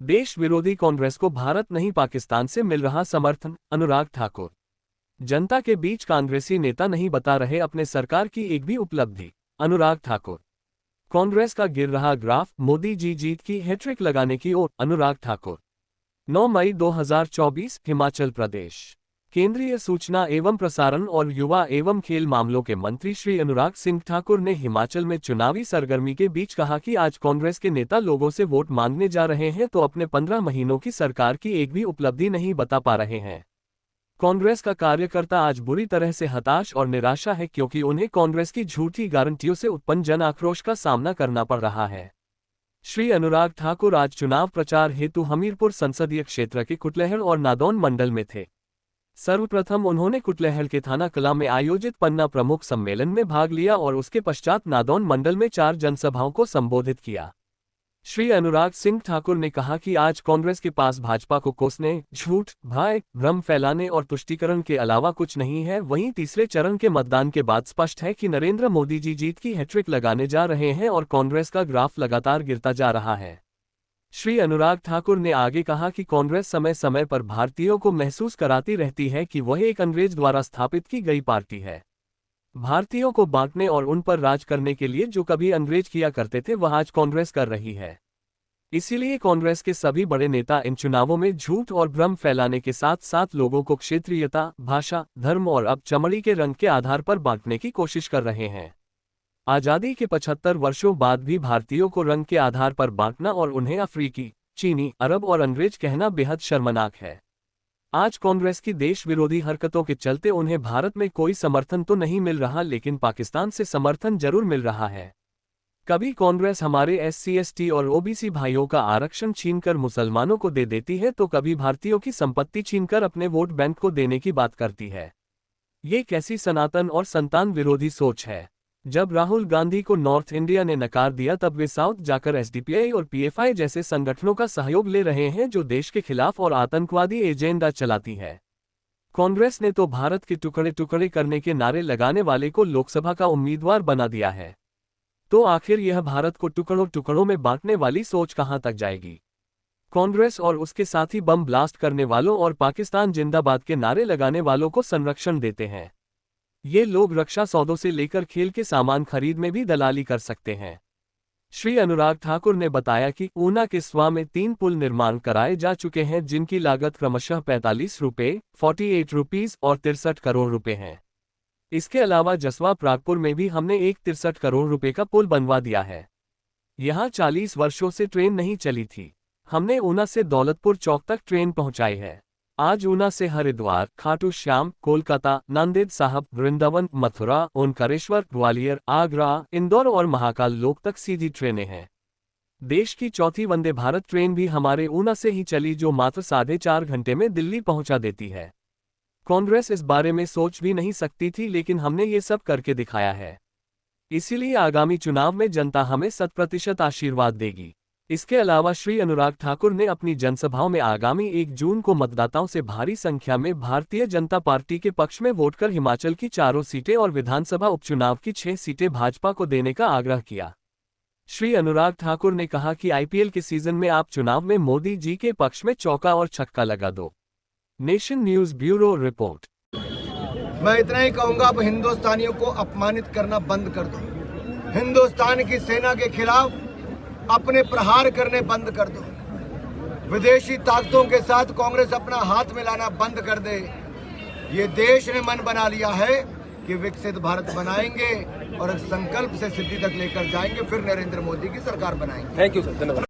देश विरोधी कांग्रेस को भारत नहीं पाकिस्तान से मिल रहा समर्थन, अनुराग ठाकुर। जनता के बीच कांग्रेसी नेता नहीं बता रहे अपने सरकार की एक भी उपलब्धि, अनुराग ठाकुर। कांग्रेस का गिर रहा ग्राफ, मोदी जी जीत की हैट्रिक लगाने की ओर, अनुराग ठाकुर। 9 मई 2024, हिमाचल प्रदेश। केंद्रीय सूचना एवं प्रसारण और युवा एवं खेल मामलों के मंत्री श्री अनुराग सिंह ठाकुर ने हिमाचल में चुनावी सरगर्मी के बीच कहा कि आज कांग्रेस के नेता लोगों से वोट मांगने जा रहे हैं तो अपने 15 महीनों की सरकार की एक भी उपलब्धि नहीं बता पा रहे हैं। कांग्रेस का कार्यकर्ता आज बुरी तरह से हताश और निराशा है क्योंकि उन्हें कांग्रेस की झूठी गारंटियों से उत्पन्न जन आक्रोश का सामना करना पड़ रहा है। श्री अनुराग ठाकुर आज चुनाव प्रचार हेतु हमीरपुर संसदीय क्षेत्र के कुटलैहड़ और नादौन मंडल में थे। सर्वप्रथम उन्होंने कुटलैहड़ के थाना कला में आयोजित पन्ना प्रमुख सम्मेलन में भाग लिया और उसके पश्चात नादौन मंडल में 4 जनसभाओं को संबोधित किया। श्री अनुराग सिंह ठाकुर ने कहा कि आज कांग्रेस के पास भाजपा को कोसने, झूठ, भय, भ्रम फैलाने और तुष्टीकरण के अलावा कुछ नहीं है। वहीं तीसरे चरण के मतदान के बाद स्पष्ट है कि नरेंद्र मोदी जी जीत की हैट्रिक लगाने जा रहे हैं और कांग्रेस का ग्राफ लगातार गिरता जा रहा है। श्री अनुराग ठाकुर ने आगे कहा कि कांग्रेस समय समय पर भारतीयों को महसूस कराती रहती है कि वह एक अंग्रेज द्वारा स्थापित की गई पार्टी है। भारतीयों को बांटने और उन पर राज करने के लिए जो कभी अंग्रेज किया करते थे वह आज कांग्रेस कर रही है। इसीलिए कांग्रेस के सभी बड़े नेता इन चुनावों में झूठ और भ्रम फैलाने के साथ साथ लोगों को क्षेत्रीयता, भाषा, धर्म और अब चमड़ी के रंग के आधार पर बांटने की कोशिश कर रहे हैं। आजादी के 75 वर्षों बाद भी भारतीयों को रंग के आधार पर बांटना और उन्हें अफ्रीकी, चीनी, अरब और अंग्रेज कहना बेहद शर्मनाक है। आज कांग्रेस की देश विरोधी हरकतों के चलते उन्हें भारत में कोई समर्थन तो नहीं मिल रहा लेकिन पाकिस्तान से समर्थन जरूर मिल रहा है। कभी कांग्रेस हमारे SC ST और OBC भाइयों का आरक्षण छीनकर मुसलमानों को दे देती है तो कभी भारतीयों की संपत्ति छीनकर अपने वोट बैंक को देने की बात करती है। ये कैसी सनातन और संतान विरोधी सोच है। जब राहुल गांधी को नॉर्थ इंडिया ने नकार दिया तब वे साउथ जाकर SDPI और PFI जैसे संगठनों का सहयोग ले रहे हैं जो देश के खिलाफ और आतंकवादी एजेंडा चलाती है। कांग्रेस ने तो भारत के टुकड़े टुकड़े करने के नारे लगाने वाले को लोकसभा का उम्मीदवार बना दिया है। तो आखिर यह भारत को टुकड़ों टुकड़ों में बांटने वाली सोच कहां तक जाएगी। कांग्रेस और उसके साथी बम ब्लास्ट करने वालों और पाकिस्तान जिंदाबाद के नारे लगाने वालों को संरक्षण देते हैं। ये लोग रक्षा सौदों से लेकर खेल के सामान खरीद में भी दलाली कर सकते हैं। श्री अनुराग ठाकुर ने बताया कि ऊना के स्वा में 3 पुल निर्माण कराए जा चुके हैं जिनकी लागत क्रमशः 45 रुपये, 48 रुपीज और 63 करोड़ रुपए है। इसके अलावा जसवा प्रागपुर में भी हमने एक 63 करोड़ रुपए का पुल बनवा दिया है। यहाँ 40 वर्षों से ट्रेन नहीं चली थी। हमने ऊना से दौलतपुर चौक तक ट्रेन पहुंचाई है। आज ऊना से हरिद्वार, खाटू श्याम, कोलकाता, नांदेड़ साहब, वृंदावन, मथुरा, ओंकारेश्वर, ग्वालियर, आगरा, इंदौर और महाकाल लोक तक सीधी ट्रेनें हैं। देश की चौथी वंदे भारत ट्रेन भी हमारे ऊना से ही चली जो मात्र 4.5 घंटे में दिल्ली पहुंचा देती है। कांग्रेस इस बारे में सोच भी नहीं सकती थी लेकिन हमने ये सब करके दिखाया है। इसीलिए आगामी चुनाव में जनता हमें 100% आशीर्वाद देगी। इसके अलावा श्री अनुराग ठाकुर ने अपनी जनसभाओं में आगामी 1 जून को मतदाताओं से भारी संख्या में भारतीय जनता पार्टी के पक्ष में वोट कर हिमाचल की 4 सीटें और विधानसभा उपचुनाव की 6 सीटें भाजपा को देने का आग्रह किया। श्री अनुराग ठाकुर ने कहा कि IPL के सीजन में आप चुनाव में मोदी जी के पक्ष में चौका और छक्का लगा दो। Nation news bureau report. मैं इतना ही कहूंगा, अब हिंदुस्तानियों को अपमानित करना बंद कर दो। हिंदुस्तान की सेना के खिलाफ अपने प्रहार करने बंद कर दो। विदेशी ताकतों के साथ कांग्रेस अपना हाथ मिलाना बंद कर दे। ये देश ने मन बना लिया है कि विकसित भारत बनाएंगे और संकल्प से सिद्धि तक लेकर जाएंगे, फिर नरेंद्र मोदी की सरकार बनाएंगे। थैंक यू सर, धन्यवाद।